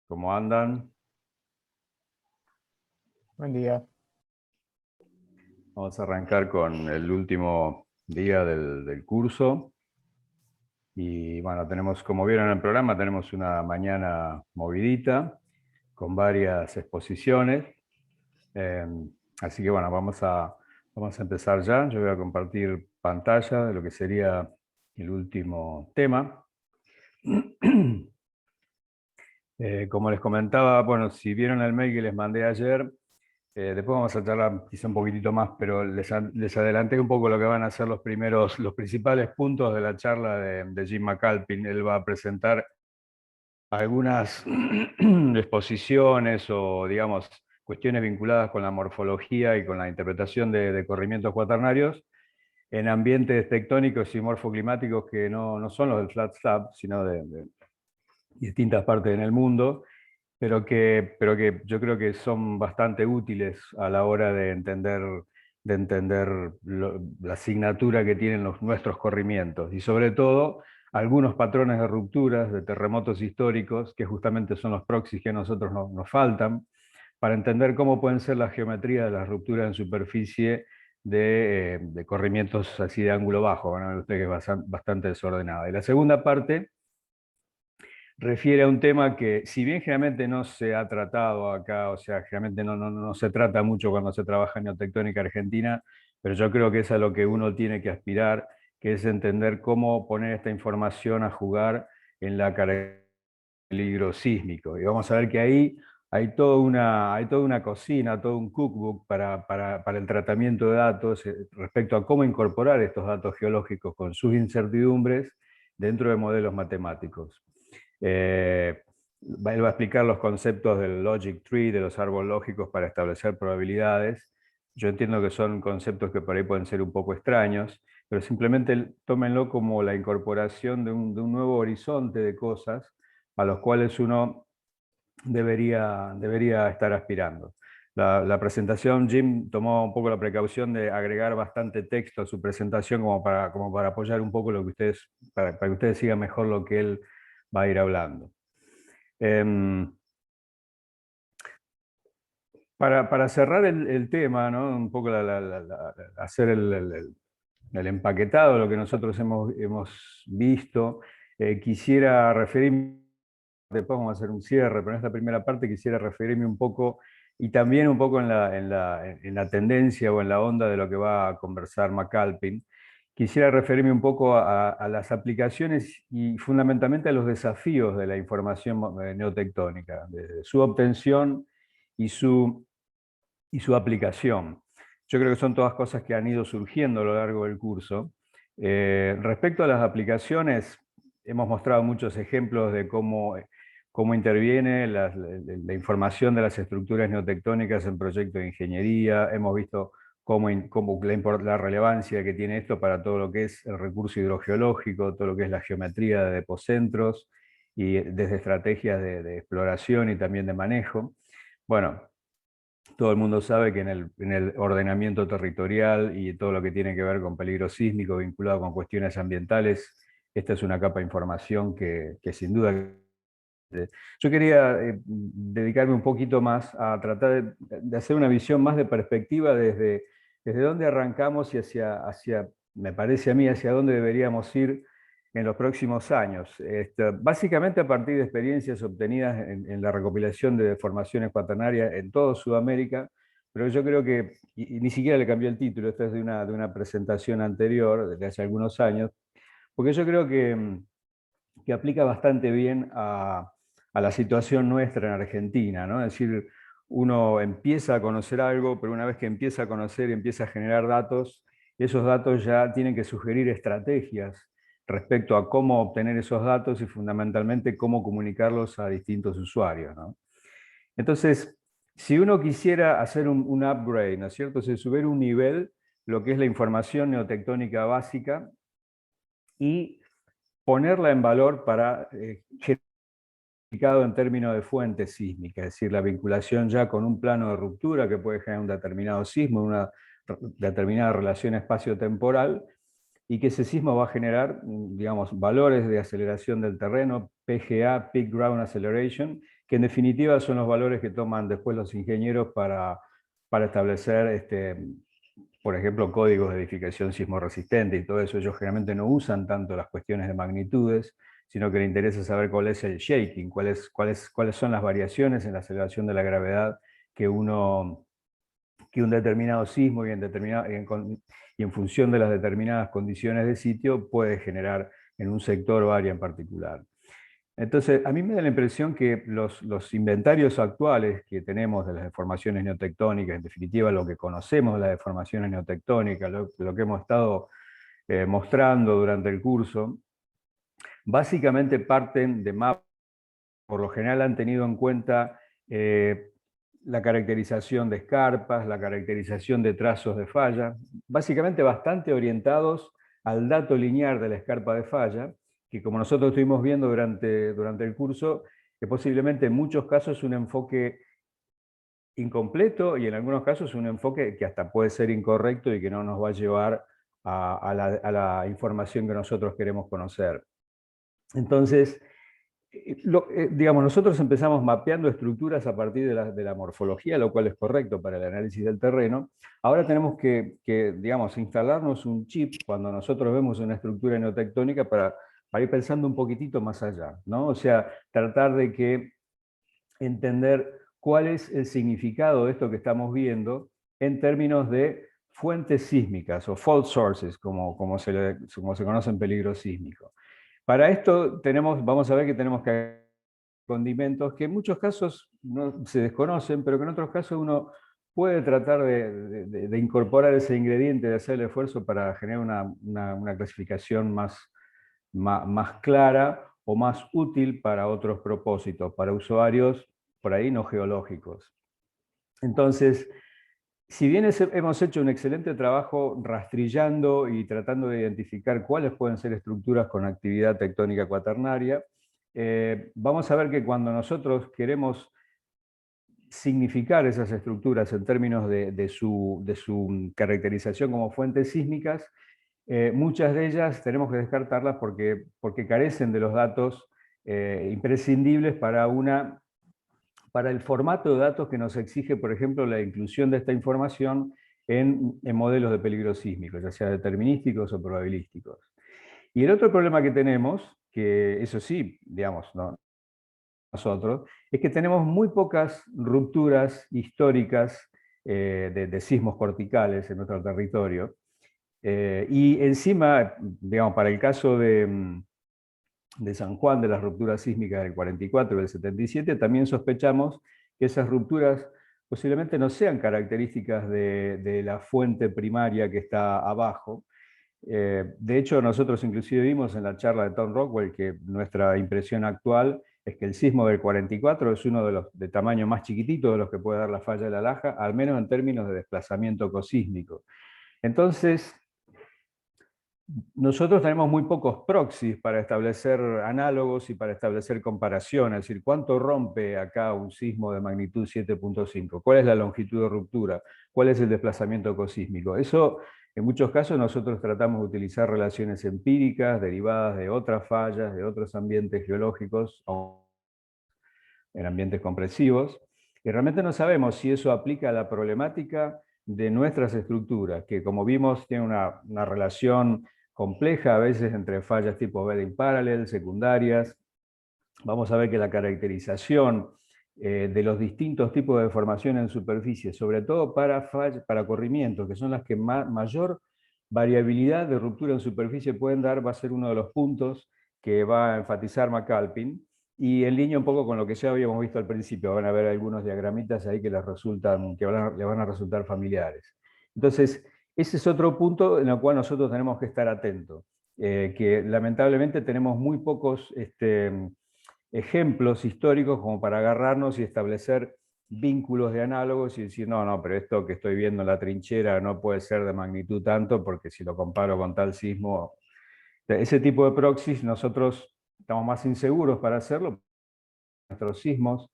¿Cómo andan? Buen día. Vamos a arrancar con el último día del curso. Y bueno, tenemos, como vieron en el programa, tenemos una mañana movidita con varias exposiciones. Eh, Así que bueno, vamos a empezar ya. Yo voy a compartir pantalla de lo que sería el último tema. Como les comentaba, bueno, si vieron el mail que les mandé ayer, después vamos a charlar quizá un poquitito más, pero les adelanté un poco lo que van a ser los principales puntos de la charla de Jim McAlpin. Él va a presentar algunas exposiciones o, digamos, cuestiones vinculadas con la morfología y con la interpretación de corrimientos cuaternarios en ambientes tectónicos y morfoclimáticos que no son los del flat slab, sino de distintas partes en el mundo, pero que yo creo que son bastante útiles a la hora de entender la asignatura que tienen nuestros corrimientos, y sobre todo algunos patrones de rupturas de terremotos históricos, que justamente son los proxies que a nosotros nos faltan, para entender cómo pueden ser la geometría de las rupturas en superficie de corrimientos así de ángulo bajo. Van a ver ustedes que es bastante desordenada. Y la segunda parte refiere a un tema que, si bien generalmente no se ha tratado acá, o sea, generalmente no se trata mucho cuando se trabaja en neotectónica argentina, pero yo creo que es a lo que uno tiene que aspirar, que es entender cómo poner esta información a jugar en la característica del peligro sísmico. Y vamos a ver que ahí hay toda una cocina, todo un cookbook para el tratamiento de datos respecto a cómo incorporar estos datos geológicos con sus incertidumbres dentro de modelos matemáticos. Él va a explicar los conceptos del logic tree, de los árboles lógicos para establecer probabilidades. Yo entiendo que son conceptos que por ahí pueden ser un poco extraños, pero simplemente tómenlo como la incorporación de un nuevo horizonte de cosas a los cuales uno debería estar aspirando. La presentación, Jim tomó un poco la precaución de agregar bastante texto a su presentación como para apoyar un poco lo que para que ustedes sigan mejor lo que él va a ir hablando. Para cerrar el tema, ¿no? Un poco hacer el empaquetado de lo que nosotros hemos visto, quisiera referirme, después vamos a hacer un cierre, pero en esta primera parte quisiera referirme un poco, y también un poco en la tendencia o en la onda de lo que va a conversar McAlpin. Quisiera referirme un poco a las aplicaciones y fundamentalmente a los desafíos de la información neotectónica, de su obtención y su aplicación. Yo creo que son todas cosas que han ido surgiendo a lo largo del curso. Respecto a las aplicaciones, hemos mostrado muchos ejemplos de cómo interviene la información de las estructuras neotectónicas en proyectos de ingeniería. Hemos visto cómo la relevancia que tiene esto para todo lo que es el recurso hidrogeológico, todo lo que es la geometría de depocentros, y desde estrategias de exploración y también de manejo. Bueno, todo el mundo sabe que en el ordenamiento territorial y todo lo que tiene que ver con peligro sísmico vinculado con cuestiones ambientales, esta es una capa de información que sin duda... Yo quería dedicarme un poquito más a tratar de hacer una visión más de perspectiva desde dónde arrancamos y me parece a mí, hacia dónde deberíamos ir en los próximos años. Básicamente a partir de experiencias obtenidas en la recopilación de formaciones cuaternarias en toda Sudamérica, pero yo creo que, y ni siquiera le cambié el título, esto es de una presentación anterior, de hace algunos años, porque yo creo que aplica bastante bien a la situación nuestra en Argentina, ¿no? Es decir, uno empieza a conocer algo, pero una vez que empieza a conocer, empieza a generar datos, esos datos ya tienen que sugerir estrategias respecto a cómo obtener esos datos y fundamentalmente cómo comunicarlos a distintos usuarios, ¿no? Entonces, si uno quisiera hacer un upgrade, ¿no es cierto? O sea, subir un nivel, lo que es la información neotectónica básica, y ponerla en valor para en términos de fuente sísmica, es decir, la vinculación ya con un plano de ruptura que puede generar un determinado sismo, una determinada relación espacio-temporal, y que ese sismo va a generar, digamos, valores de aceleración del terreno, PGA, Peak Ground Acceleration, que en definitiva son los valores que toman después los ingenieros para establecer, por ejemplo, códigos de edificación sismorresistente y todo eso. Ellos generalmente no usan tanto las cuestiones de magnitudes, sino que les interesa saber cuál es el shaking, cuáles son las variaciones en la aceleración de la gravedad que un determinado sismo y en función de las determinadas condiciones de sitio puede generar en un sector o área en particular. Entonces, a mí me da la impresión que los inventarios actuales que tenemos de las deformaciones neotectónicas, en definitiva lo que conocemos de las deformaciones neotectónicas, lo que hemos estado mostrando durante el curso, básicamente parten de mapas, por lo general han tenido en cuenta la caracterización de escarpas, la caracterización de trazos de falla, básicamente bastante orientados al dato lineal de la escarpa de falla, que como nosotros estuvimos viendo durante el curso, que posiblemente en muchos casos es un enfoque incompleto y en algunos casos un enfoque que hasta puede ser incorrecto y que no nos va a llevar a la información que nosotros queremos conocer. Entonces, digamos, nosotros empezamos mapeando estructuras a partir de la morfología, lo cual es correcto para el análisis del terreno. Ahora tenemos que, digamos, instalarnos un chip cuando nosotros vemos una estructura neotectónica para ir pensando un poquitito más allá, ¿no? O sea, tratar de entender cuál es el significado de esto que estamos viendo en términos de fuentes sísmicas o fault sources, como se conoce en peligro sísmico. Para esto vamos a ver que tenemos que agregar condimentos que en muchos casos no se desconocen, pero que en otros casos uno puede tratar de incorporar ese ingrediente, de hacer el esfuerzo para generar una clasificación más clara o más útil para otros propósitos, para usuarios por ahí no geológicos. Entonces, si bien hemos hecho un excelente trabajo rastrillando y tratando de identificar cuáles pueden ser estructuras con actividad tectónica cuaternaria, vamos a ver que cuando nosotros queremos significar esas estructuras en términos de su caracterización como fuentes sísmicas, muchas de ellas tenemos que descartarlas porque carecen de los datos imprescindibles para el formato de datos que nos exige, por ejemplo, la inclusión de esta información en modelos de peligro sísmico, ya sea determinísticos o probabilísticos. Y el otro problema que tenemos, que eso sí, digamos, ¿no? Nosotros, es que tenemos muy pocas rupturas históricas de sismos corticales en nuestro territorio. Y encima, digamos, para el caso de San Juan, de las rupturas sísmicas del 44 y del 77, también sospechamos que esas rupturas posiblemente no sean características de la fuente primaria que está abajo. De hecho, nosotros inclusive vimos en la charla de Tom Rockwell que nuestra impresión actual es que el sismo del 44 es uno de tamaño más chiquitito de los que puede dar la falla de la Laja, al menos en términos de desplazamiento cosísmico. Entonces, nosotros tenemos muy pocos proxies para establecer análogos y para establecer comparaciones, es decir, ¿cuánto rompe acá un sismo de magnitud 7.5? ¿Cuál es la longitud de ruptura? ¿Cuál es el desplazamiento cosísmico? Eso, en muchos casos, nosotros tratamos de utilizar relaciones empíricas derivadas de otras fallas, de otros ambientes geológicos, en ambientes compresivos, y realmente no sabemos si eso aplica a la problemática de nuestras estructuras, que como vimos tiene una relación compleja a veces entre fallas tipo bedding parallel, secundarias. Vamos a ver que la caracterización de los distintos tipos de deformación en superficie, sobre todo para corrimientos, que son las que mayor variabilidad de ruptura en superficie pueden dar, va a ser uno de los puntos que va a enfatizar McAlpin, y en línea un poco con lo que ya habíamos visto al principio. Van a ver algunos diagramitas ahí que les van a resultar familiares. Entonces, ese es otro punto en el cual nosotros tenemos que estar atentos, que lamentablemente tenemos muy pocos ejemplos históricos como para agarrarnos y establecer vínculos de análogos y decir, no, pero esto que estoy viendo en la trinchera no puede ser de magnitud tanto, porque si lo comparo con tal sismo, ese tipo de proxies nosotros estamos más inseguros para hacerlo. Nuestros sismos,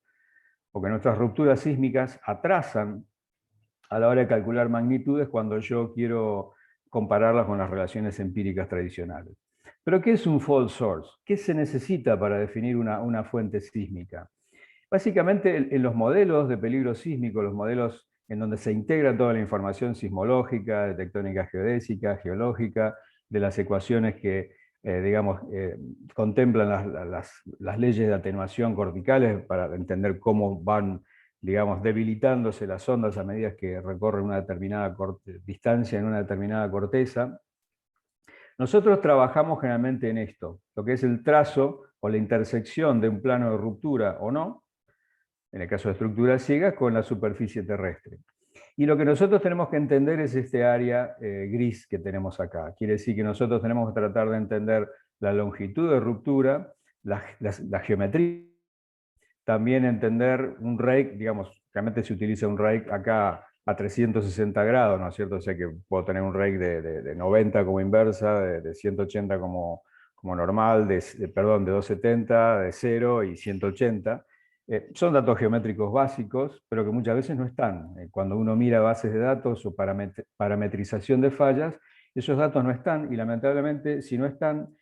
porque nuestras rupturas sísmicas atrasan a la hora de calcular magnitudes cuando yo quiero compararlas con las relaciones empíricas tradicionales. Pero ¿qué es un fault source? ¿Qué se necesita para definir una fuente sísmica? Básicamente, en los modelos de peligro sísmico, los modelos en donde se integra toda la información sismológica, de tectónica geodésica, geológica, de las ecuaciones que, digamos, contemplan las leyes de atenuación corticales para entender cómo van, digamos, debilitándose las ondas a medida que recorren una determinada distancia en una determinada corteza. Nosotros trabajamos generalmente en esto, lo que es el trazo o la intersección de un plano de ruptura o no, en el caso de estructuras ciegas, con la superficie terrestre. Y lo que nosotros tenemos que entender es este área gris que tenemos acá. Quiere decir que nosotros tenemos que tratar de entender la longitud de ruptura, la geometría, también entender un rake, digamos, realmente se utiliza un rake acá a 360 grados, ¿no es cierto? O sea que puedo tener un rake de 90 como inversa, de 180 como normal, perdón, de 270, de 0 y 180. Son datos geométricos básicos, pero que muchas veces no están. Cuando uno mira bases de datos o parametrización de fallas, esos datos no están y lamentablemente si no están,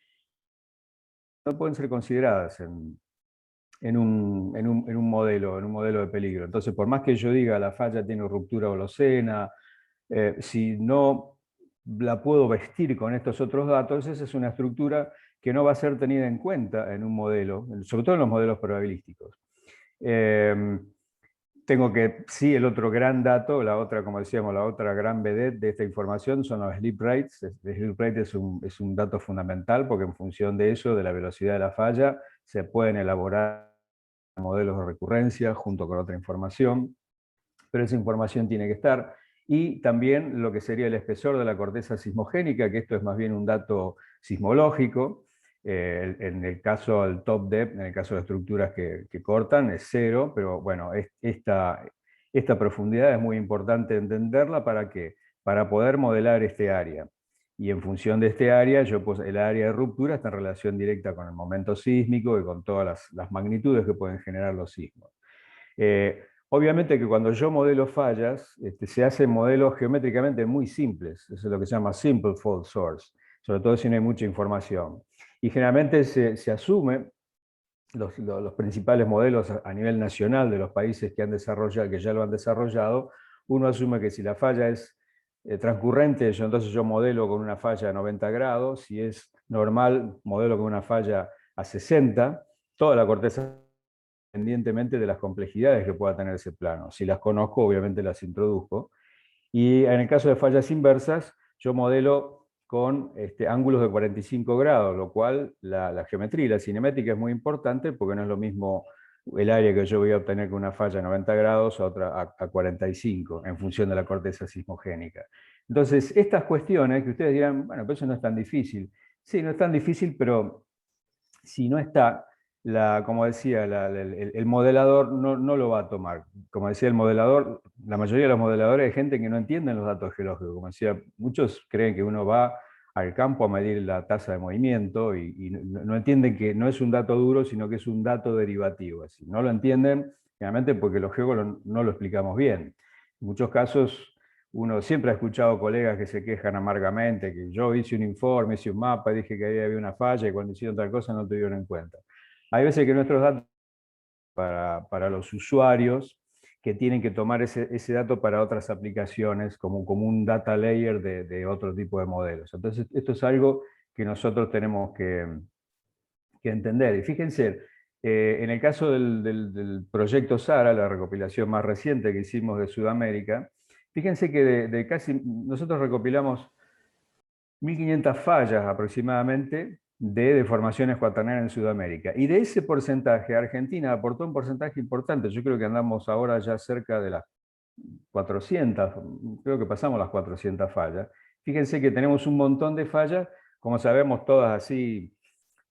no pueden ser consideradas en un modelo de peligro. Entonces, por más que yo diga la falla tiene ruptura holocena, si no la puedo vestir con estos otros datos, esa es una estructura que no va a ser tenida en cuenta en un modelo, sobre todo en los modelos probabilísticos. Tengo que, sí, el otro gran dato, la otra, como decíamos, la otra gran vedette de esta información son los sleep rates. El sleep rate es un dato fundamental porque en función de eso, de la velocidad de la falla, se pueden elaborar modelos de recurrencia junto con otra información, pero esa información tiene que estar. Y también lo que sería el espesor de la corteza sismogénica, que esto es más bien un dato sismológico. En el caso del top depth, en el caso de estructuras que cortan, es 0, pero bueno, esta profundidad es muy importante entenderla ¿para qué? Para poder modelar este área. Y en función de este área, pues, el área de ruptura está en relación directa con el momento sísmico y con todas las magnitudes que pueden generar los sismos. Obviamente que cuando yo modelo fallas, se hacen modelos geométricamente muy simples, eso es lo que se llama simple fault source, sobre todo si no hay mucha información. Y generalmente se asume, los principales modelos a nivel nacional de los países que ya lo han desarrollado, uno asume que si la falla es transcurrente, entonces yo modelo con una falla a 90 grados, si es normal, modelo con una falla a 60, toda la corteza independientemente de las complejidades que pueda tener ese plano. Si las conozco, obviamente las introduzco. Y en el caso de fallas inversas, yo modelo con ángulos de 45 grados, lo cual la geometría y la cinemática es muy importante porque no es lo mismo el área que yo voy a obtener con una falla a 90 grados a otra a 45, en función de la corteza sismogénica. Entonces, estas cuestiones que ustedes dirán, bueno, pero eso no es tan difícil. Sí, no es tan difícil, pero si no está, como decía, el modelador no lo va a tomar. Como decía el modelador, la mayoría de los modeladores hay gente que no entienden los datos geológicos. Como decía, muchos creen que uno va al campo a medir la tasa de movimiento y no entienden que no es un dato duro, sino que es un dato derivativo. Así. No lo entienden, generalmente porque los geólogos no lo explicamos bien. En muchos casos, uno siempre ha escuchado colegas que se quejan amargamente, que yo hice un informe, hice un mapa, dije que ahí había una falla y cuando hicieron tal cosa no tuvieron en cuenta. Hay veces que nuestros datos para los usuarios que tienen que tomar ese dato para otras aplicaciones, como un data layer de otro tipo de modelos. Entonces, esto es algo que nosotros tenemos que entender. Y fíjense, en el caso del proyecto SARA, la recopilación más reciente que hicimos de Sudamérica, fíjense que nosotros recopilamos 1.500 fallas aproximadamente de deformaciones cuaternarias en Sudamérica. Y de ese porcentaje, Argentina aportó un porcentaje importante. Yo creo que andamos ahora ya cerca de las 400, creo que pasamos las 400 fallas. Fíjense que tenemos un montón de fallas, como sabemos, todas así,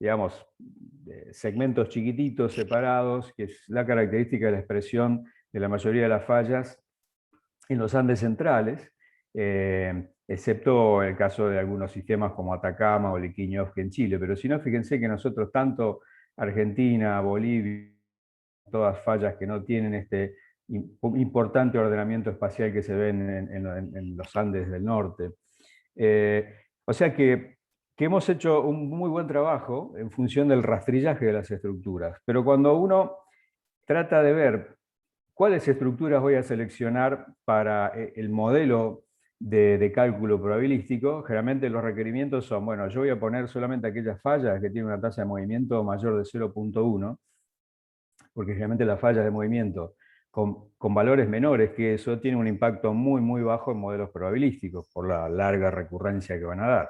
digamos, segmentos chiquititos, separados, que es la característica de la expresión de la mayoría de las fallas en los Andes centrales, excepto el caso de algunos sistemas como Atacama o Liquiñoque en Chile. Pero si no, fíjense que nosotros, tanto Argentina, Bolivia, todas fallas que no tienen este importante ordenamiento espacial que se ven en los Andes del norte. O sea que hemos hecho un muy buen trabajo en función del rastrillaje de las estructuras. Pero cuando uno trata de ver cuáles estructuras voy a seleccionar para el modelo de cálculo probabilístico. Generalmente los requerimientos son, bueno, yo voy a poner solamente aquellas fallas que tienen una tasa de movimiento mayor de 0,1, porque generalmente las fallas de movimiento con valores menores que eso tienen un impacto muy, muy bajo en modelos probabilísticos, por la larga recurrencia que van a dar.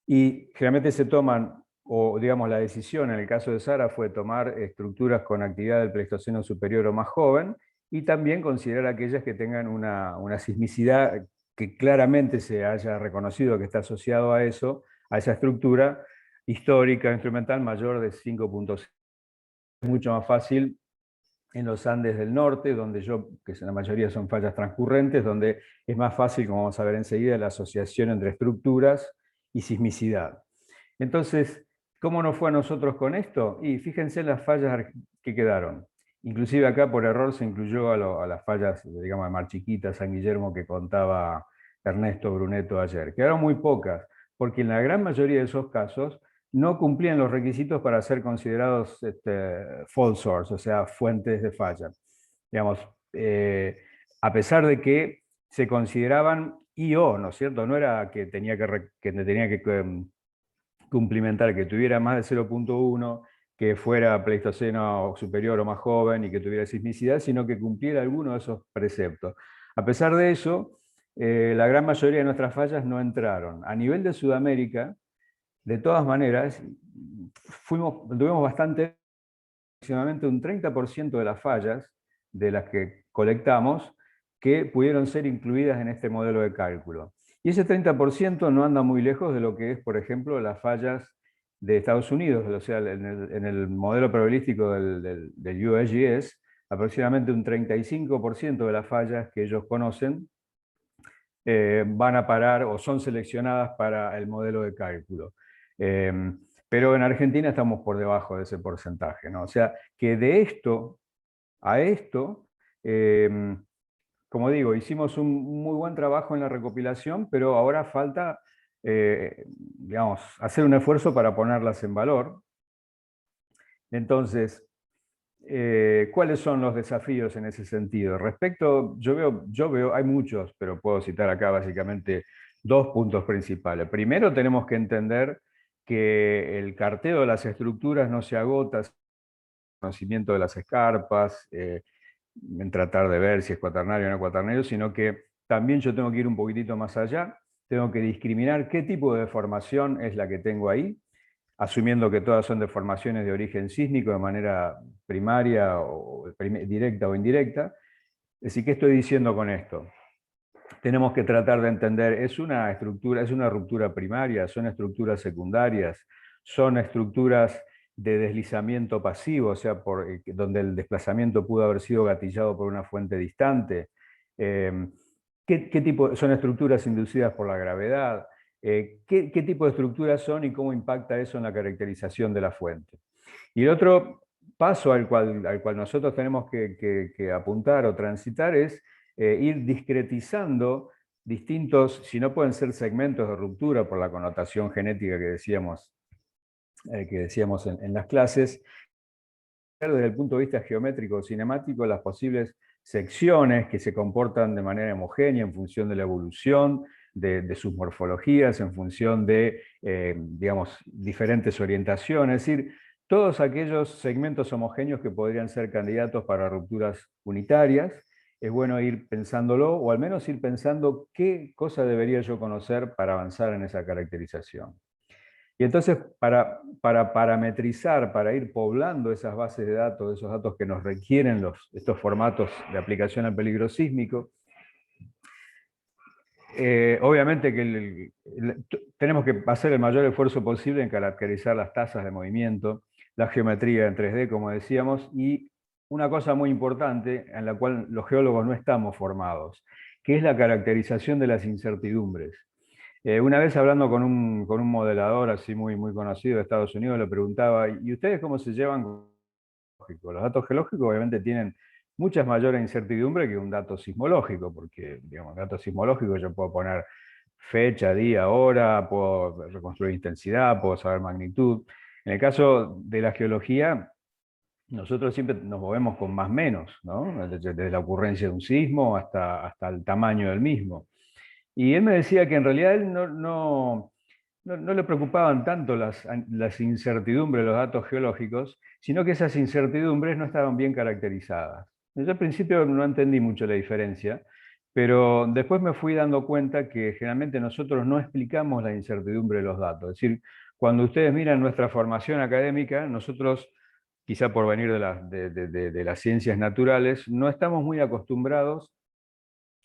Y generalmente se toman, o digamos la decisión en el caso de Sara fue tomar estructuras con actividad del Pleistoceno superior o más joven, y también considerar aquellas que tengan una sismicidad que claramente se haya reconocido que está asociado a eso, a esa estructura histórica instrumental mayor de 5,6. Es mucho más fácil en los Andes del norte, donde que la mayoría son fallas transcurrentes, donde es más fácil, como vamos a ver enseguida, la asociación entre estructuras y sismicidad. Entonces, ¿cómo nos fue a nosotros con esto? Y fíjense en las fallas que quedaron. Inclusive acá por error se incluyó a las fallas, digamos, de Mar Chiquita, San Guillermo, que contaba Ernesto Brunetto ayer. Quedaron muy pocas, porque en la gran mayoría de esos casos no cumplían los requisitos para ser considerados fault source, o sea, fuentes de falla. Digamos, a pesar de que se consideraban I/O, ¿no es cierto? No era que tenía que cumplimentar, que tuviera más de 0,1, que fuera pleistoceno superior o más joven y que tuviera sismicidad, sino que cumpliera alguno de esos preceptos. A pesar de eso, la gran mayoría de nuestras fallas no entraron. A nivel de Sudamérica, de todas maneras, tuvimos bastante, aproximadamente un 30% de las fallas de las que colectamos que pudieron ser incluidas en este modelo de cálculo. Y ese 30% no anda muy lejos de lo que es, por ejemplo, las fallas de Estados Unidos, o sea, en el modelo probabilístico del USGS, aproximadamente un 35% de las fallas que ellos conocen van a parar o son seleccionadas para el modelo de cálculo. Pero en Argentina estamos por debajo de ese porcentaje, ¿no? O sea, que de esto a esto, como digo, hicimos un muy buen trabajo en la recopilación, pero ahora falta, digamos, hacer un esfuerzo para ponerlas en valor. Entonces, ¿cuáles son los desafíos en ese sentido? Yo veo, hay muchos, pero puedo citar acá básicamente dos puntos principales. Primero, tenemos que entender que el carteo de las estructuras no se agota conocimiento de las escarpas, en tratar de ver si es cuaternario o no cuaternario, sino que también yo tengo que ir un poquitito más allá, tengo que discriminar qué tipo de deformación es la que tengo ahí, asumiendo que todas son deformaciones de origen sísmico de manera primaria o directa o indirecta. Es decir, ¿qué estoy diciendo con esto? Tenemos que tratar de entender, ¿es una estructura, es una ruptura primaria? ¿Son estructuras secundarias? ¿Son estructuras de deslizamiento pasivo, o sea, donde el desplazamiento pudo haber sido gatillado por una fuente distante? ¿Qué tipo, son estructuras inducidas por la gravedad? ¿Qué tipo de estructuras son y cómo impacta eso en la caracterización de la fuente? Y el otro paso al cual nosotros tenemos que apuntar o transitar es ir discretizando distintos, si no pueden ser segmentos de ruptura por la connotación genética que decíamos en las clases, desde el punto de vista geométrico o cinemático las posibles secciones que se comportan de manera homogénea en función de la evolución de sus morfologías, en función de, digamos, diferentes orientaciones, es decir, todos aquellos segmentos homogéneos que podrían ser candidatos para rupturas unitarias. Es bueno ir pensándolo, o al menos ir pensando qué cosa debería yo conocer para avanzar en esa caracterización. Y entonces, para parametrizar, para ir poblando esas bases de datos, esos datos que nos requieren estos formatos de aplicación al peligro sísmico, obviamente que tenemos que hacer el mayor esfuerzo posible en caracterizar las tasas de movimiento, la geometría en 3D, como decíamos, y una cosa muy importante en la cual los geólogos no estamos formados, que es la caracterización de las incertidumbres. Una vez hablando con un modelador así muy, muy conocido de Estados Unidos, le preguntaba, ¿y ustedes cómo se llevan con los datos geológicos? Obviamente tienen muchas mayores incertidumbre que un dato sismológico, porque, digamos, dato sismológico yo puedo poner fecha, día, hora, puedo reconstruir intensidad, puedo saber magnitud. En el caso de la geología, nosotros siempre nos movemos con más menos, ¿no? Desde la ocurrencia de un sismo hasta el tamaño del mismo. Y él me decía que en realidad él no le preocupaban tanto las incertidumbres de los datos geológicos, sino que esas incertidumbres no estaban bien caracterizadas. Yo al principio no entendí mucho la diferencia, pero después me fui dando cuenta que generalmente nosotros no explicamos la incertidumbre de los datos. Es decir, cuando ustedes miran nuestra formación académica, nosotros, quizá por venir de las ciencias naturales, no estamos muy acostumbrados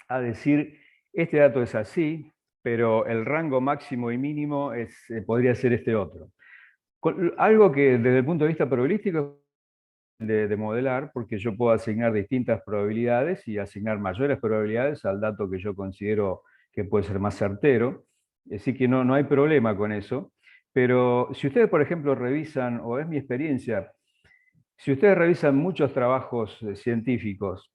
a decir, este dato es así, pero el rango máximo y mínimo podría ser este otro. Algo que desde el punto de vista probabilístico de modelar, porque yo puedo asignar distintas probabilidades y asignar mayores probabilidades al dato que yo considero que puede ser más certero. Así que no hay problema con eso. Pero si ustedes, por ejemplo, revisan, o es mi experiencia, si ustedes revisan muchos trabajos científicos,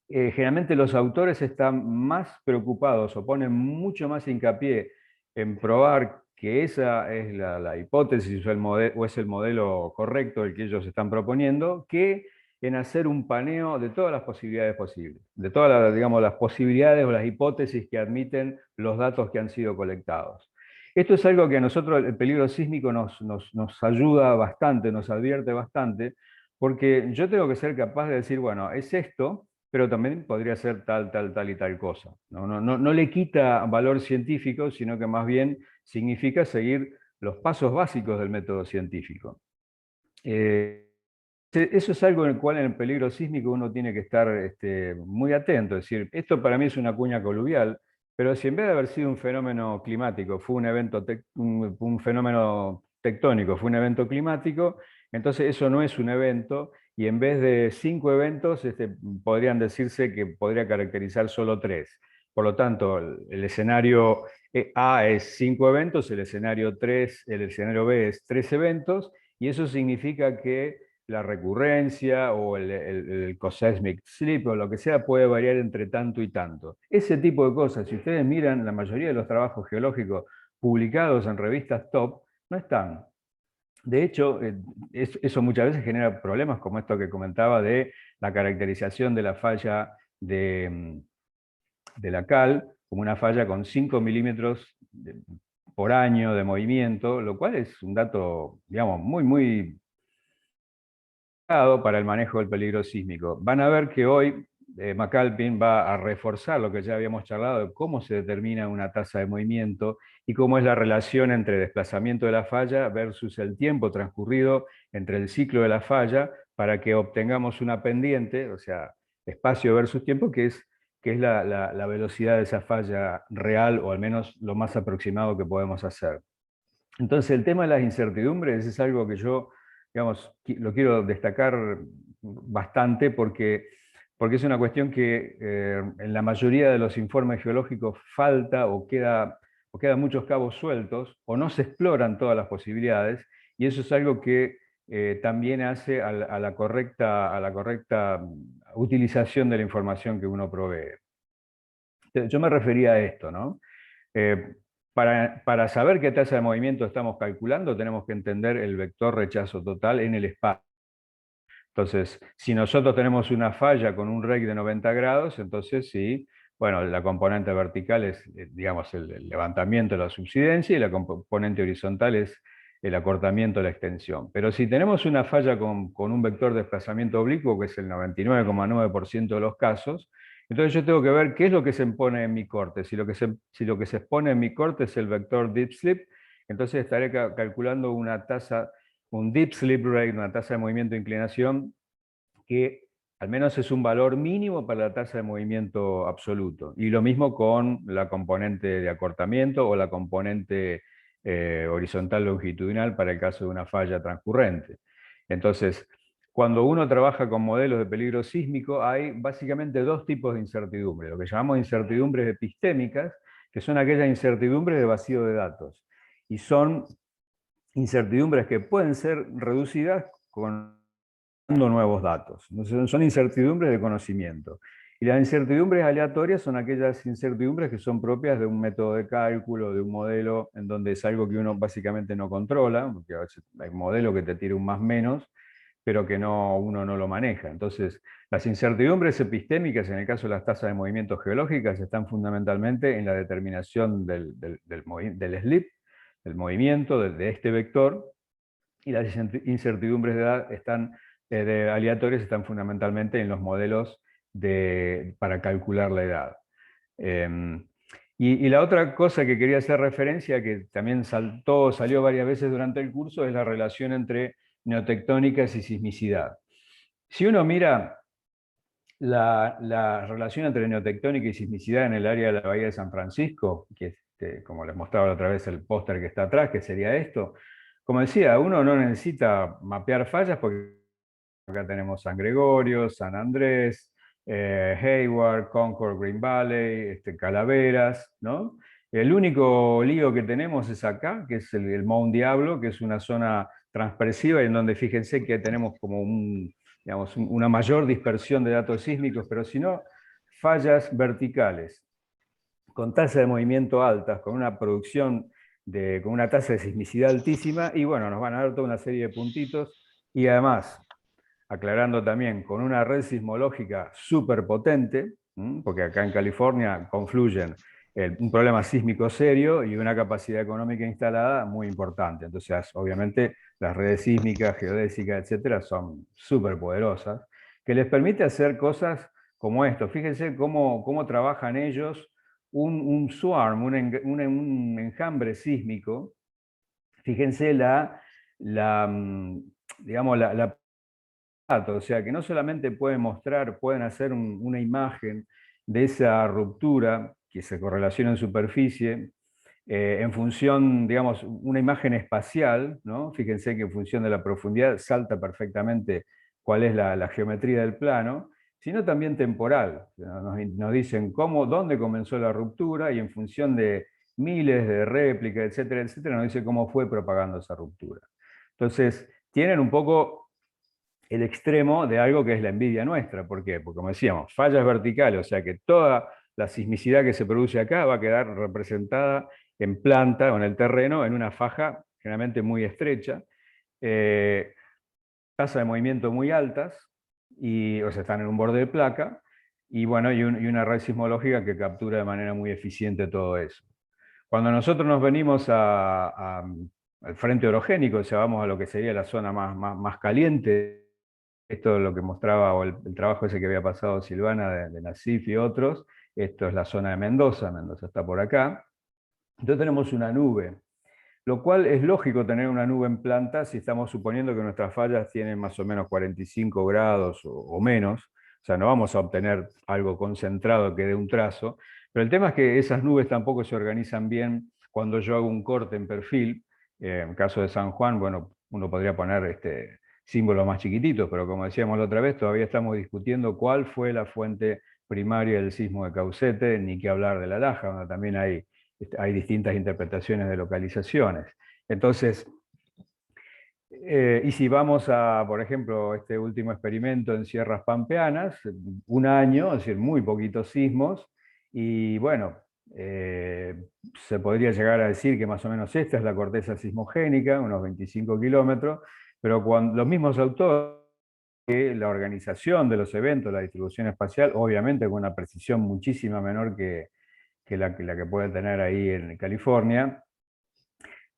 generalmente los autores están más preocupados o ponen mucho más hincapié en probar que esa es la hipótesis o es el modelo correcto el que ellos están proponiendo, que en hacer un paneo de todas las posibilidades posibles, de todas digamos, las posibilidades o las hipótesis que admiten los datos que han sido colectados. Esto es algo que a nosotros el peligro sísmico nos ayuda bastante, nos advierte bastante, porque yo tengo que ser capaz de decir, bueno, es esto, pero también podría ser tal y tal cosa. No le quita valor científico, sino que más bien significa seguir los pasos básicos del método científico. Eso es algo en el cual en el peligro sísmico uno tiene que estar muy atento. Es decir, esto para mí es una cuña coluvial, pero si en vez de haber sido un fenómeno climático, fue un fenómeno tectónico, fue un evento climático, entonces eso no es un evento, y en vez de 5 eventos, podrían decirse que podría caracterizar solo 3. Por lo tanto, el escenario A es 5 eventos, el escenario B es 3 eventos, y eso significa que la recurrencia o el cosmic slip o lo que sea puede variar entre tanto y tanto. Ese tipo de cosas, si ustedes miran la mayoría de los trabajos geológicos publicados en revistas top, no están. De hecho, eso muchas veces genera problemas como esto que comentaba de la caracterización de la falla de la cal como una falla con 5 milímetros por año de movimiento, lo cual es un dato, digamos, muy para el manejo del peligro sísmico. Van a ver que hoy McAlpin va a reforzar lo que ya habíamos charlado de cómo se determina una tasa de movimiento y cómo es la relación entre desplazamiento de la falla versus el tiempo transcurrido entre el ciclo de la falla para que obtengamos una pendiente, o sea, espacio versus tiempo, que es la velocidad de esa falla real, o al menos lo más aproximado que podemos hacer. Entonces, el tema de las incertidumbres es algo que yo, digamos, lo quiero destacar bastante porque es una cuestión que en la mayoría de los informes geológicos falta o quedan muchos cabos sueltos o no se exploran todas las posibilidades, y eso es algo que también hace a la correcta utilización de la información que uno provee. Yo me refería a esto, ¿no? Eh, para saber qué tasa de movimiento estamos calculando, tenemos que entender el vector rechazo total en el espacio. Entonces, si nosotros tenemos una falla con un rake de 90 grados, entonces sí, bueno, la componente vertical es, digamos, el levantamiento de la subsidencia, y la componente horizontal es el acortamiento de la extensión. Pero si tenemos una falla con un vector de desplazamiento oblicuo, que es el 99,9% de los casos, entonces yo tengo que ver qué es lo que se expone en mi corte. Si lo que se expone en mi corte es el vector deep slip, entonces estaré calculando una tasa, un deep slip rate, una tasa de movimiento de inclinación, que al menos es un valor mínimo para la tasa de movimiento absoluto. Y lo mismo con la componente de acortamiento o la componente horizontal longitudinal para el caso de una falla transcurrente. Entonces, cuando uno trabaja con modelos de peligro sísmico, hay básicamente dos tipos de incertidumbre: lo que llamamos incertidumbres epistémicas, que son aquellas incertidumbres de vacío de datos, y son incertidumbres que pueden ser reducidas con nuevos datos. Son incertidumbres de conocimiento. Y las incertidumbres aleatorias son aquellas incertidumbres que son propias de un método de cálculo, de un modelo, en donde es algo que uno básicamente no controla, porque a veces hay modelos que te tiran un más menos, pero que uno no lo maneja. Entonces, las incertidumbres epistémicas, en el caso de las tasas de movimientos geológicas, están fundamentalmente en la determinación del slip, del movimiento de este vector, y las incertidumbres de edad aleatorias están fundamentalmente en los modelos para calcular la edad. Y la otra cosa que quería hacer referencia, que también salió varias veces durante el curso, es la relación entre neotectónicas y sismicidad. Si uno mira la relación entre neotectónica y sismicidad en el área de la Bahía de San Francisco, que como les mostraba la otra vez el póster que está atrás, que sería esto, como decía, uno no necesita mapear fallas porque acá tenemos San Gregorio, San Andrés, Hayward, Concord, Green Valley, Calaveras, ¿no? El único lío que tenemos es acá, que es el Mount Diablo, que es una zona transpresiva y en donde fíjense que tenemos como digamos, una mayor dispersión de datos sísmicos, pero si no, fallas verticales con tasa de movimiento altas, con una producción, con una tasa de sismicidad altísima, y bueno, nos van a dar toda una serie de puntitos, y además, aclarando también, con una red sismológica súper potente, porque acá en California confluyen un problema sísmico serio y una capacidad económica instalada muy importante. Entonces, obviamente, las redes sísmicas, geodésicas, etcétera, son súper poderosas, que les permite hacer cosas como esto. Fíjense cómo trabajan ellos un swarm, un enjambre sísmico. Fíjense digamos, o sea, que no solamente pueden hacer una imagen de esa ruptura que se correlaciona en superficie, en función, digamos, una imagen espacial, ¿no? Fíjense que en función de la profundidad salta perfectamente cuál es la geometría del plano, sino también temporal. Nos dicen dónde comenzó la ruptura y en función de miles de réplicas, etcétera, etcétera, nos dice cómo fue propagando esa ruptura. Entonces, tienen un poco el extremo de algo que es la envidia nuestra. ¿Por qué? Porque como decíamos, fallas verticales, o sea que toda la sismicidad que se produce acá va a quedar representada en planta o en el terreno en una faja generalmente muy estrecha, tasa de movimiento muy altas, o sea, están en un borde de placa, y bueno, y una red sismológica que captura de manera muy eficiente todo eso. Cuando nosotros nos venimos al frente orogénico, o sea, vamos a lo que sería la zona más caliente, esto es lo que mostraba, o el trabajo ese que había pasado Silvana de Nassif y otros, esto es la zona de Mendoza, Mendoza está por acá. Entonces tenemos una nube, lo cual es lógico tener una nube en planta si estamos suponiendo que nuestras fallas tienen más o menos 45 grados o menos, o sea, no vamos a obtener algo concentrado que dé un trazo, pero el tema es que esas nubes tampoco se organizan bien cuando yo hago un corte en perfil. En caso de San Juan, bueno, uno podría poner símbolos más chiquititos, pero como decíamos la otra vez, todavía estamos discutiendo cuál fue la fuente primaria del sismo de Caucete, ni qué hablar de La Laja, donde también hay distintas interpretaciones de localizaciones. Entonces, y si vamos a, por ejemplo, este último experimento en Sierras Pampeanas, un año, es decir, muy poquitos sismos, y bueno, se podría llegar a decir que más o menos esta es la corteza sismogénica, unos 25 kilómetros, pero cuando los mismos autores, que la organización de los eventos, la distribución espacial, obviamente con una precisión muchísima menor que la que puede tener ahí en California,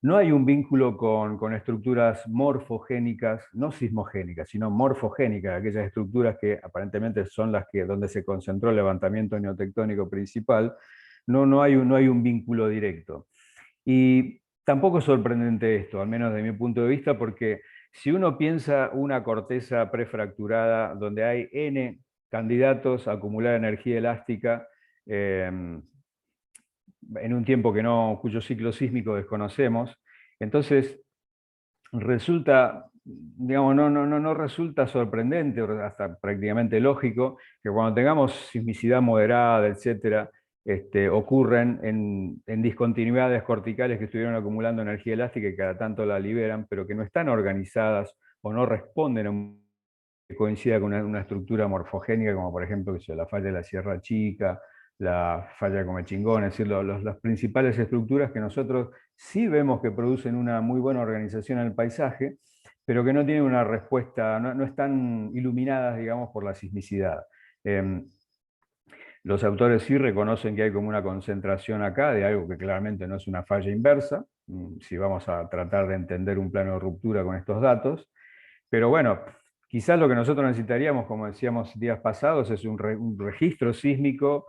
no hay un vínculo con estructuras morfogénicas, no sismogénicas, sino morfogénicas, aquellas estructuras que aparentemente son donde se concentró el levantamiento neotectónico principal. No hay un vínculo directo. Y tampoco es sorprendente esto, al menos desde mi punto de vista, porque si uno piensa una corteza prefracturada donde hay N candidatos a acumular energía elástica, en un tiempo cuyo ciclo sísmico desconocemos, entonces resulta, digamos, no resulta sorprendente, o hasta prácticamente lógico, que cuando tengamos sismicidad moderada, etcétera, ocurren en discontinuidades corticales que estuvieron acumulando energía elástica y cada tanto la liberan, pero que no están organizadas o no responden a que coincida con una estructura morfogénica, como por ejemplo la falla de la Sierra Chica, la falla de Comechingón, es decir, las principales estructuras que nosotros sí vemos que producen una muy buena organización en el paisaje, pero que no tienen una respuesta, no están iluminadas, digamos, por la sismicidad. Los autores sí reconocen que hay como una concentración acá de algo que claramente no es una falla inversa, si vamos a tratar de entender un plano de ruptura con estos datos, pero bueno, quizás lo que nosotros necesitaríamos, como decíamos días pasados, es un registro sísmico,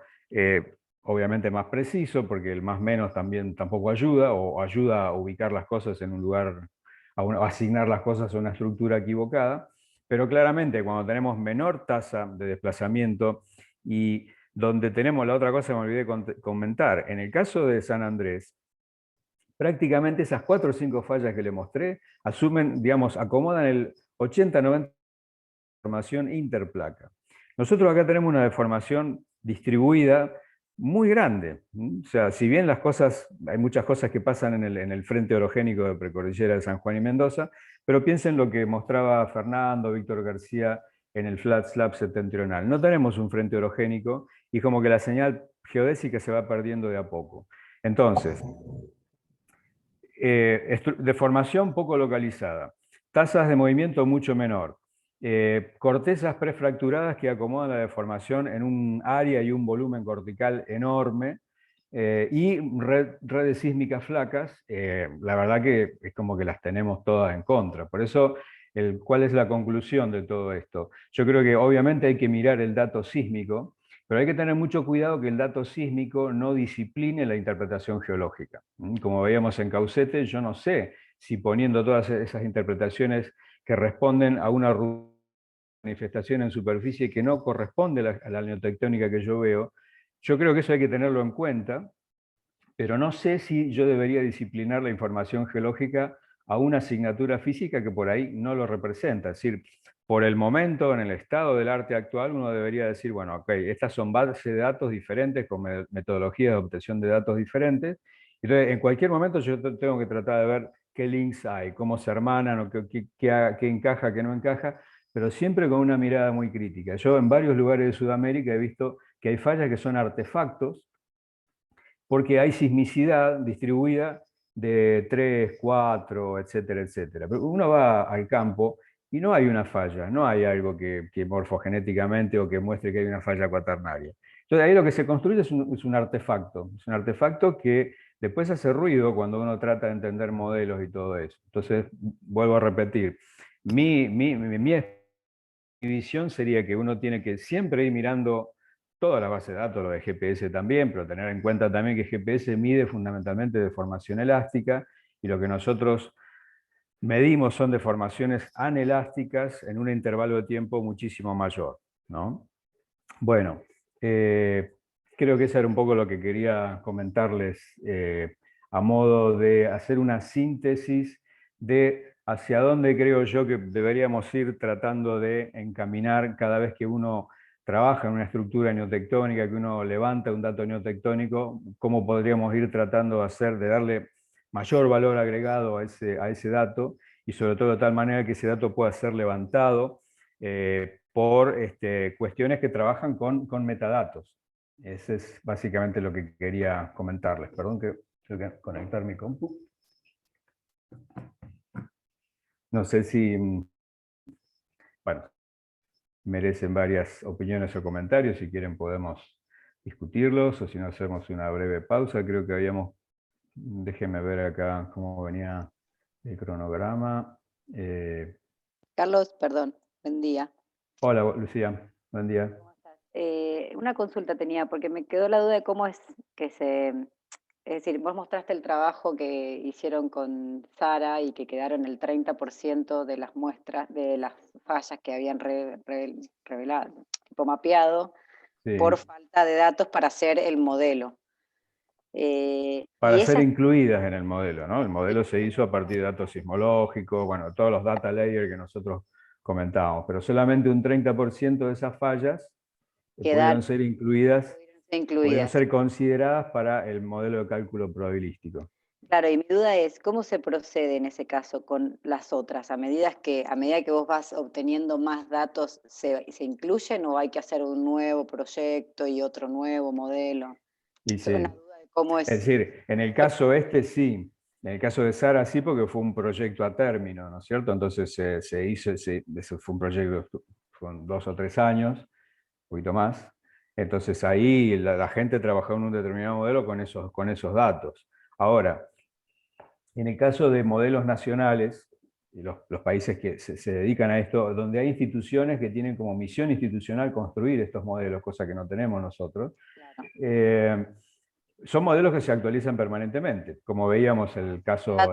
obviamente más preciso, porque el más menos también tampoco ayuda, o ayuda a ubicar las cosas en un lugar, a asignar las cosas a una estructura equivocada, pero claramente cuando tenemos menor tasa de desplazamiento y donde tenemos la otra cosa que me olvidé comentar, en el caso de San Andrés, prácticamente esas 4 o 5 fallas que le mostré asumen, digamos, acomodan el 80-90% de deformación interplaca. Nosotros acá tenemos una deformación distribuida muy grande. O sea, si bien las cosas, hay muchas cosas que pasan en el frente orogénico de precordillera de San Juan y Mendoza, pero piensen lo que mostraba Fernando, Víctor García en el flat slab septentrional. No tenemos un frente orogénico y como que la señal geodésica se va perdiendo de a poco. Entonces, deformación poco localizada, tasas de movimiento mucho menor, cortezas prefracturadas que acomodan la deformación en un área y un volumen cortical enorme, y redes sísmicas flacas, la verdad que es como que las tenemos todas en contra. Por eso, ¿cuál es la conclusión de todo esto? Yo creo que obviamente hay que mirar el dato sísmico, pero hay que tener mucho cuidado que el dato sísmico no discipline la interpretación geológica. Como veíamos en Caucete, yo no sé si poniendo todas esas interpretaciones que responden a una manifestación en superficie que no corresponde a la neotectónica que yo veo, yo creo que eso hay que tenerlo en cuenta, pero no sé si yo debería disciplinar la información geológica a una asignatura física que por ahí no lo representa. Es decir, por el momento, en el estado del arte actual, uno debería decir, bueno, ok, estas son bases de datos diferentes, con metodologías de obtención de datos diferentes. Entonces, en cualquier momento yo tengo que tratar de ver qué links hay, cómo se hermanan, o qué encaja, qué no encaja, pero siempre con una mirada muy crítica. Yo en varios lugares de Sudamérica he visto que hay fallas que son artefactos, porque hay sismicidad distribuida de 3, 4, etcétera, etcétera. Pero uno va al campo y no hay una falla, no hay algo que morfogenéticamente o que muestre que hay una falla cuaternaria. Entonces ahí lo que se construye es un artefacto que después hace ruido cuando uno trata de entender modelos y todo eso. Entonces, vuelvo a repetir, mi visión sería que uno tiene que siempre ir mirando toda la base de datos, lo de GPS también, pero tener en cuenta también que GPS mide fundamentalmente deformación elástica y lo que nosotros medimos son deformaciones anelásticas en un intervalo de tiempo muchísimo mayor, ¿no? Bueno, creo que eso era un poco lo que quería comentarles, a modo de hacer una síntesis de hacia dónde creo yo que deberíamos ir tratando de encaminar cada vez que uno trabaja en una estructura neotectónica, que uno levanta un dato neotectónico, cómo podríamos ir tratando de darle mayor valor agregado a ese dato, y sobre todo de tal manera que ese dato pueda ser levantado por cuestiones que trabajan con metadatos. Ese es básicamente lo que quería comentarles. Perdón que tengo que conectar mi compu. No sé si, bueno, merecen varias opiniones o comentarios. Si quieren podemos discutirlos, o si no hacemos una breve pausa. Creo que déjenme ver acá cómo venía el cronograma. Carlos, perdón, buen día. Hola, Lucía, buen día. ¿Cómo estás? Una consulta tenía, porque me quedó la duda de cómo es que es decir, vos mostraste el trabajo que hicieron con Sara y que quedaron el 30% de las muestras, de las fallas que habían revelado, tipo mapeado, por Sí. falta de datos para hacer el modelo. Para Y ser esas incluidas en el modelo, ¿no? El modelo se hizo a partir de datos sismológicos, bueno, todos los data layers que nosotros comentábamos, pero solamente un 30% de esas fallas quedaron, pudieron ser incluidas, pudieron ser pudieron incluidas. ser consideradas para el modelo de cálculo probabilístico. Claro, y mi duda es, ¿cómo se procede en ese caso con las otras? ¿A medida que vos vas obteniendo más datos, se incluyen o hay que hacer un nuevo proyecto y otro nuevo modelo? Y Esa es una sí, duda de cómo es es. decir, en el caso sí. En el caso de Sara sí, porque fue un proyecto a término, ¿no es cierto? Entonces se hizo, ese fue un proyecto, fueron 2 o 3 años, un poquito más. Entonces ahí la gente trabajaba en un determinado modelo con esos datos. Ahora, en el caso de modelos nacionales, y los países que se dedican a esto, donde hay instituciones que tienen como misión institucional construir estos modelos, cosa que no tenemos nosotros, Claro. son modelos que se actualizan permanentemente, como veíamos Datos que se van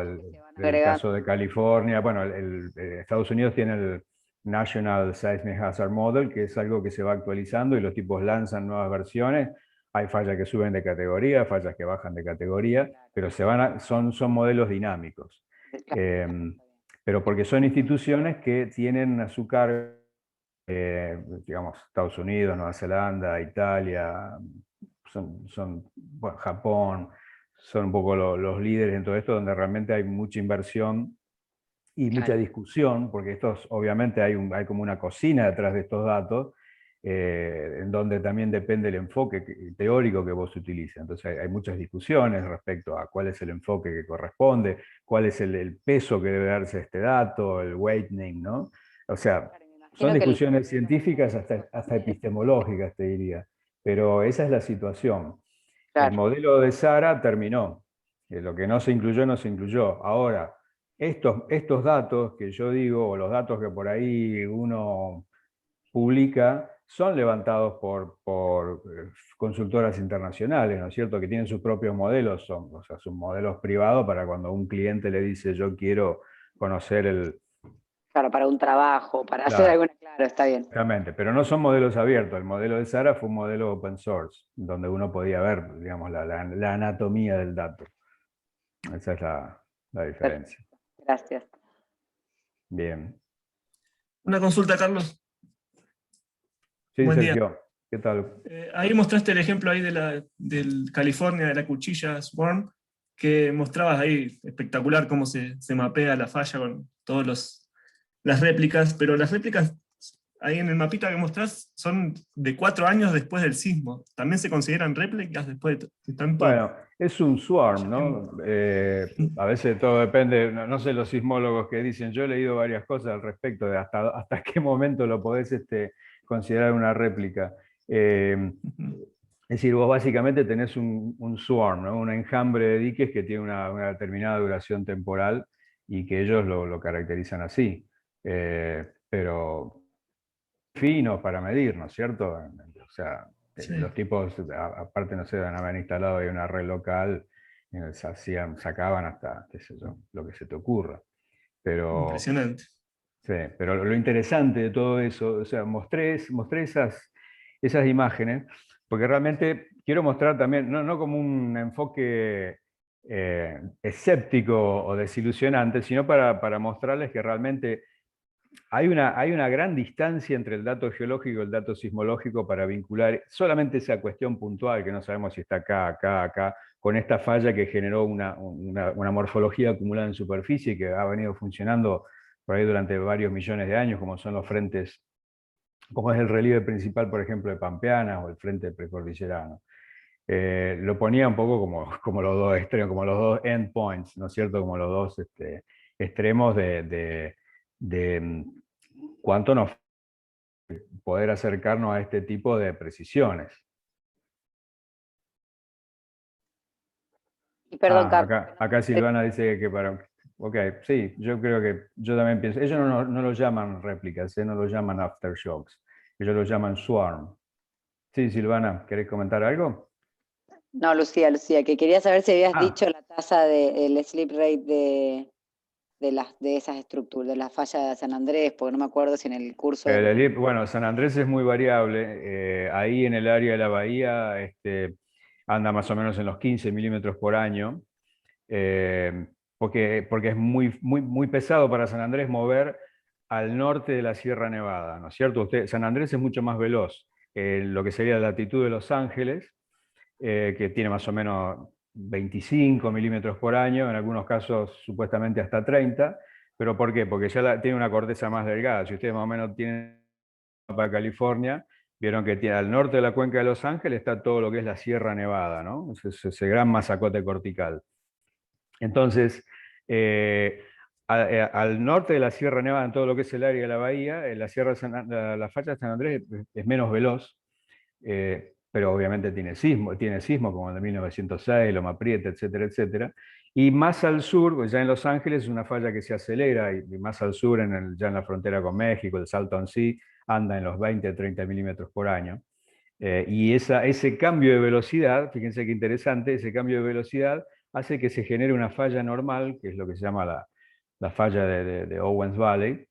el agregando. caso de California. Bueno, Estados Unidos tiene el National Seismic Hazard Model, que es algo que se va actualizando y los tipos lanzan nuevas versiones. Hay fallas que suben de categoría, fallas que bajan de categoría, pero son modelos dinámicos. Claro, Pero porque son instituciones que tienen a su cargo, digamos, Estados Unidos, Nueva Zelanda, Italia, bueno, Japón, son un poco los líderes en todo esto, donde realmente hay mucha inversión y mucha claro. discusión, porque estos, obviamente hay como una cocina detrás de estos datos, en donde también depende el enfoque teórico que vos utilices. Entonces hay muchas discusiones respecto a cuál es el enfoque que corresponde, cuál es el peso que debe darse a este dato, el weighting, ¿no? O sea, Claro, me son imagino que el discusiones modelo científicas hasta epistemológicas, te diría. Pero esa es la situación. El claro. modelo de Sara terminó. Lo que no se incluyó, no se incluyó. Ahora, estos datos que yo digo, o los datos que por ahí uno publica, son levantados por consultoras internacionales, ¿no es cierto? Que tienen sus propios modelos, o sea, son modelos privados para cuando un cliente le dice yo quiero conocer el... Claro, para un trabajo, para hacer Claro, alguna, claro, está bien. exactamente, pero no son modelos abiertos. El modelo de Sara fue un modelo open source, donde uno podía ver, digamos, la anatomía del dato. Esa es la diferencia. Perfecto. Gracias. Bien. Una consulta, Carlos. Sí, Buen día. Sergio, ¿qué tal? Ahí mostraste el ejemplo ahí del California, de la cuchilla Swarm, que mostrabas ahí espectacular cómo se mapea la falla con todas las réplicas, pero las réplicas ahí en el mapita que mostrás son de 4 años después del sismo. ¿También se consideran réplicas después de tanto? Bueno, es un swarm, ¿no? A veces todo depende, no sé los sismólogos que dicen, yo he leído varias cosas al respecto de hasta qué momento lo podés considerar una réplica. Es decir, vos básicamente tenés un swarm, ¿no? Un enjambre de diques que tiene una determinada duración temporal y que ellos lo caracterizan así. Pero finos para medir, ¿no es cierto? O sea, Sí, los tipos, aparte, no sé, deben haber instalado ahí una red local, sacaban hasta, qué sé yo, lo que se te ocurra. Pero, impresionante. sí, pero lo interesante de todo eso, o sea, mostré esas imágenes, porque realmente quiero mostrar también, no como un enfoque escéptico o desilusionante, sino para mostrarles que realmente hay una gran distancia entre el dato geológico y el dato sismológico para vincular solamente esa cuestión puntual, que no sabemos si está acá, con esta falla que generó una morfología acumulada en superficie que ha venido funcionando por ahí durante varios millones de años, como son los frentes, como es el relieve principal, por ejemplo, de Pampeana o el frente precordillerano. Lo ponía un poco como los dos extremos, como los dos endpoints, ¿no es cierto? Como los dos extremos de cuánto nos poder acercarnos a este tipo de precisiones. Y perdón, Carlos, Acá Silvana dice que para... Ok, sí, yo creo que yo también pienso. Ellos no lo llaman réplicas, no lo llaman aftershocks. Ellos lo llaman swarm. Sí, Silvana, ¿querés comentar algo? no, Lucía, que quería saber si habías Ah, dicho la tasa el sleep rate de esas estructuras, de la falla de San Andrés, porque no me acuerdo si en el curso de... Bueno, San Andrés es muy variable. Ahí en el área de la bahía anda más o menos en los 15 milímetros por año. Porque es muy pesado para San Andrés mover al norte de la Sierra Nevada, ¿no es cierto? San Andrés es mucho más veloz. Lo que sería la latitud de Los Ángeles, que tiene más o menos 25 milímetros por año, en algunos casos supuestamente hasta 30. ¿Pero por qué? Porque ya tiene una corteza más delgada. Si ustedes más o menos tienen para California, vieron que al norte de la cuenca de Los Ángeles está todo lo que es la Sierra Nevada, ¿no? Ese gran masacote cortical. Entonces, al norte de la Sierra Nevada, en todo lo que es el área de la bahía, la falla de San Andrés es menos veloz, pero obviamente tiene sismo como el de 1906, Loma Prieta, etcétera, etcétera. Y más al sur, pues ya en Los Ángeles, es una falla que se acelera, y más al sur, ya en la frontera con México, el Salton Sea, anda en los 20 a 30 milímetros por año. Y ese cambio de velocidad, fíjense qué interesante, ese cambio de velocidad hace que se genere una falla normal, que es lo que se llama la falla de Owens Valley,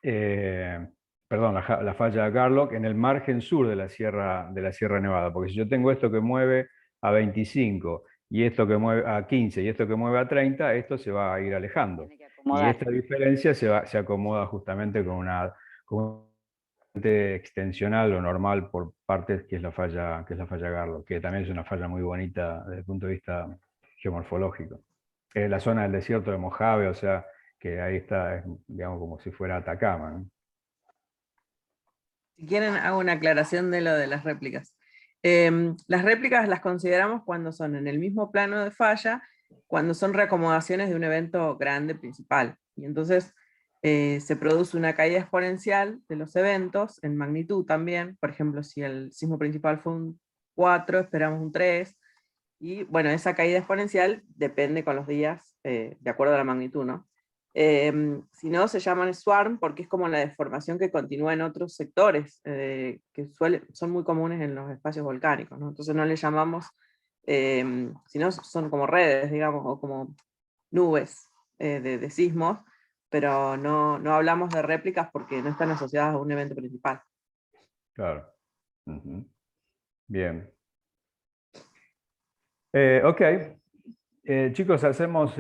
perdón, la falla de Garlock, en el margen sur de la Sierra Nevada, porque si yo tengo esto que mueve a 25, y esto que mueve a 15, y esto que mueve a 30, esto se va a ir alejando. Tiene que Y acomodar. esta diferencia se acomoda justamente con extensional o normal por partes, que es la falla Garlock, que también es una falla muy bonita desde el punto de vista geomorfológico. Es la zona del desierto de Mojave, o sea, que ahí está, digamos, como si fuera Atacama, ¿no? Si quieren, hago una aclaración de lo de las réplicas. Las réplicas las consideramos cuando son en el mismo plano de falla, cuando son reacomodaciones de un evento grande principal. Y entonces se produce una caída exponencial de los eventos, en magnitud también. Por ejemplo, si el sismo principal fue un 4, esperamos un 3. Y bueno, esa caída exponencial depende con los días, de acuerdo a la magnitud, ¿no? Si no, se llaman swarm porque es como la deformación que continúa en otros sectores, que son muy comunes en los espacios volcánicos, ¿no? Entonces no le llamamos, sino son como redes, digamos, o como nubes de sismos, pero no hablamos de réplicas porque no están asociadas a un evento principal. Claro. Ujú. Bien. Ok. Chicos, hacemos